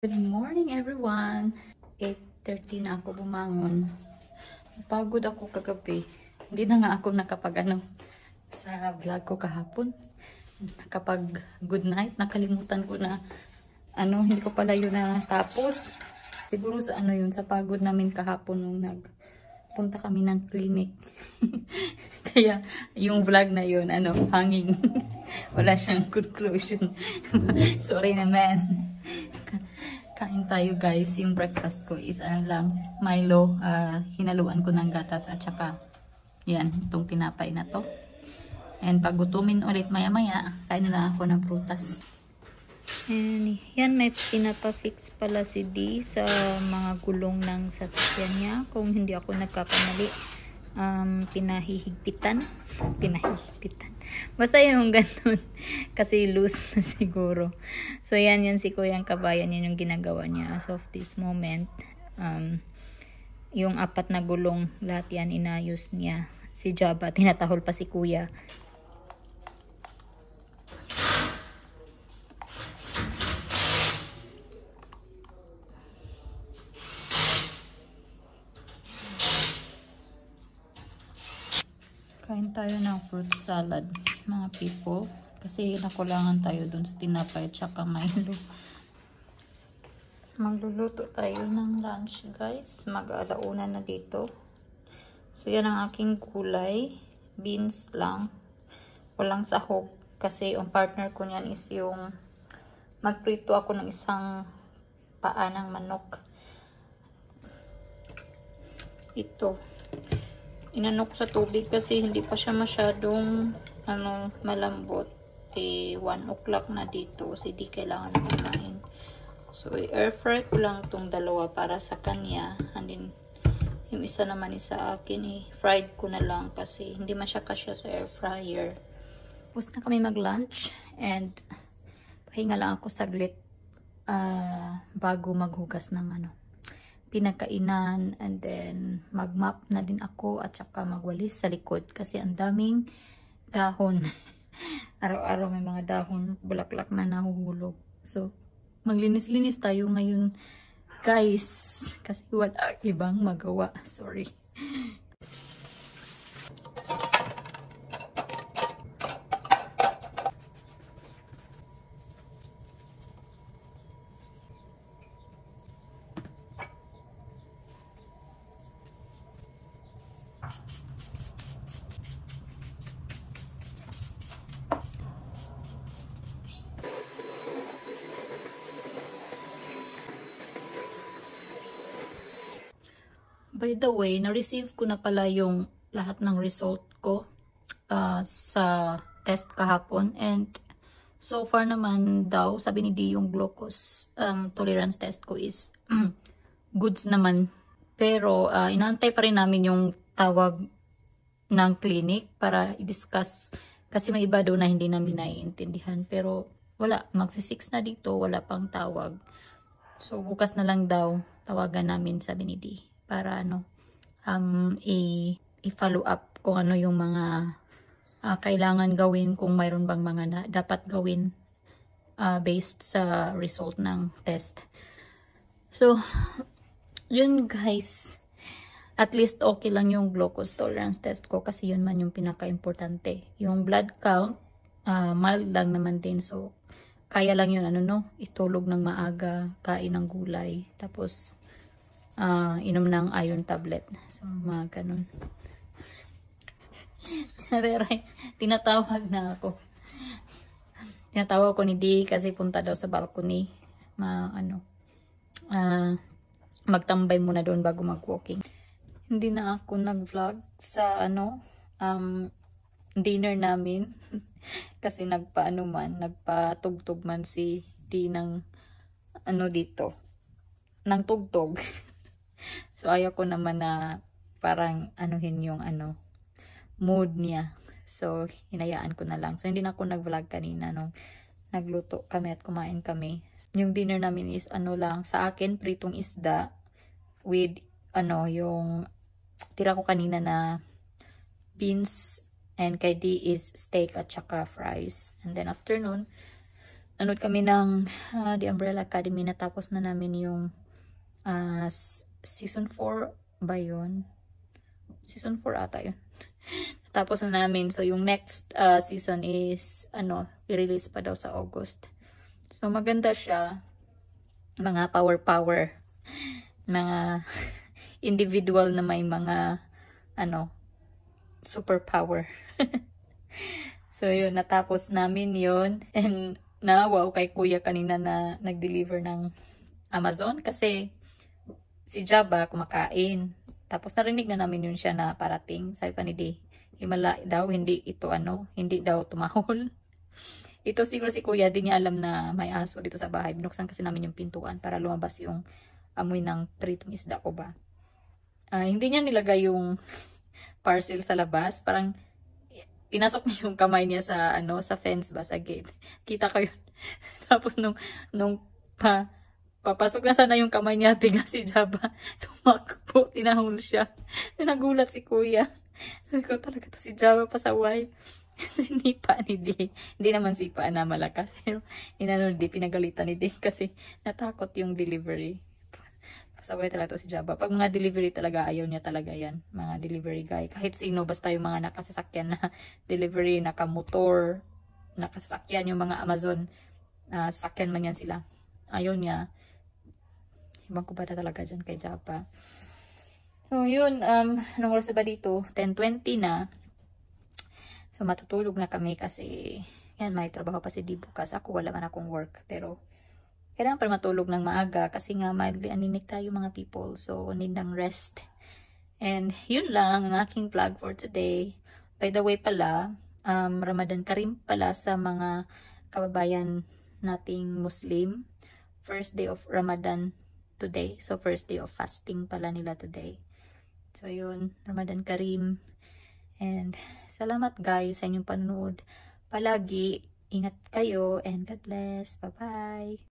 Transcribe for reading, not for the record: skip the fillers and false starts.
Good morning everyone! 8:30 na ako bumangon. Napagod ako kagabi. Hindi na nga ako nakapag sa vlog ko kahapon. Nakapag good night. Nakalimutan ko na hindi ko pala yun natapos. Siguro sa yun, sa pagod namin kahapon nung nagpunta kami ng clinic. Kaya yung vlog na yun, hanging. Wala siyang conclusion. Sorry naman. Kain tayo guys. Yung breakfast ko is lang Milo. Hinaluan ko ng gatas at saka yan, itong tinapay na to. And pag gutumin ulit maya maya, kain na ako ng prutas. And yan, may pinapafix pala si D sa mga gulong ng sasakyan niya. Kung hindi ako nagkakamali, pinahihigpitan. Basta yung ganun. Kasi loose na siguro. So yan si Kuyang Kabayan. Yan yung ginagawa niya as of this moment. Yung 4 na gulong, lahat yan inayos niya. Si Jabba, tinatahol pa si Kuya. Kain tayo ng fruit salad, mga people. Kasi nakulangan tayo dun sa tinapay at saka Milo. Magluluto tayo ng lunch, guys. Mag-alauna na dito. So, yan ang aking gulay. Beans lang. Walang sahog. Kasi ang partner ko niyan is yung magprito ako ng isang paa ng manok. Ito. Inanok sa tubig kasi hindi pa siya masyadong malambot. 1 o'clock na dito kasi di kailangan kumain. So air fry ko lang itong dalawa para sa kanya, and then yung isa naman sa akin fried ko na lang kasi hindi masya kasya sa air fryer. Tapos na kami mag lunch and pahinga lang ako saglit bago maghugas ng pinakainan, and then magmap na din ako at saka magwalis sa likod kasi ang daming dahon. Araw-araw may mga dahon, bulaklak na nahuhulog. So maglinis-linis tayo ngayon guys kasi wala ibang magawa. Sorry. By the way, na-receive ko na pala yung lahat ng result ko sa test kahapon, and so far naman daw, sabi ni D, yung glucose tolerance test ko is goods naman. Pero inaantay pa rin namin yung tawag ng clinic para i-discuss kasi may iba daw na hindi namin naiintindihan. Pero wala, magsi-6 na dito, wala pang tawag. So bukas na lang daw tawagan namin, sabi ni D, para i-follow up kung ano yung mga kailangan gawin, kung mayroon bang mga dapat gawin based sa result ng test. So yun guys, at least okay lang yung glucose tolerance test ko kasi yun man yung pinaka-importante. Yung blood count mild lang naman din, so kaya lang yun itulog ng maaga, kain ng gulay, tapos inom ng iron tablet. So, mga ganun. Tinatawag na ako. Tinatawag ko ni D kasi punta daw sa balcony. Magtambay muna doon bago mag-walking. Hindi na ako nag-vlog sa dinner namin. Kasi nagpatugtog man si D ng dito. Ng tugtog. So ayaw ko naman na parang yung mood niya. So hinayaan ko na lang. So hindi na ako nag-vlog kanina nung nagluto kami at kumain kami. Yung dinner namin is lang, sa akin pritong isda with yung tira ko kanina na beans, and kay D is steak at saka fries. And then afternoon nanood kami ng The Umbrella Academy. Natapos na namin yung season 4 ba yun? Season 4 ata yun. Natapos na namin. So, yung next season is, i-release pa daw sa August. So, maganda siya. Mga power. Mga individual na may mga, superpower. So, yun. Natapos namin yun. And, wow kay kuya kanina na nag-deliver ng Amazon. Kasi, si Jabba kumakain. Tapos, narinig na namin yun siya na parating. Sabi pa ni Day, himala daw, hindi ito hindi daw tumahol. Ito siguro si kuya, di niya alam na may aso dito sa bahay. Binuksan kasi namin yung pintuan para lumabas yung amoy ng pritong isda ko ba. Hindi niya nilagay yung parcel sa labas. Parang pinasok niya yung kamay niya sa sa fence ba, sa gate. Kita ko yun. Tapos nung papasok na sana yung kamay niya, bigla si Jabba tumakbo, tinahol siya. Nagulat si kuya. Sabi ko talaga to si Jabba pasaway. Sinipa ni Day. Hindi naman sipa na malakas. Pero pinagalitan ni Day kasi natakot yung delivery. Pasaway talaga to si Jabba. Pag mga delivery talaga, ayaw niya talaga yan. Mga delivery guy. Kahit sino, basta yung mga nakasasakyan na delivery, nakamotor, nakasasakyan yung mga Amazon, sasakyan man yan sila. Ayaw niya. Ibang kubata talaga dyan kay Jabba. So, yun. Anong oras ba dito? 10:20 na. So, matutulog na kami kasi yan, may trabaho pa si Di bukas. Ako, wala man akong work. Pero, kailangan pa matulog ng maaga kasi nga mildly anemic tayo mga people. So, need ng rest. And, yun lang ang aking vlog for today. By the way pala, Ramadan Karim pala sa mga kababayan nating Muslim. First day of Ramadan today. So, first day of fasting pala nila today. So, yun. Ramadan Karim. And, salamat guys sa inyong panonood. Palagi, ingat kayo and God bless. Bye-bye!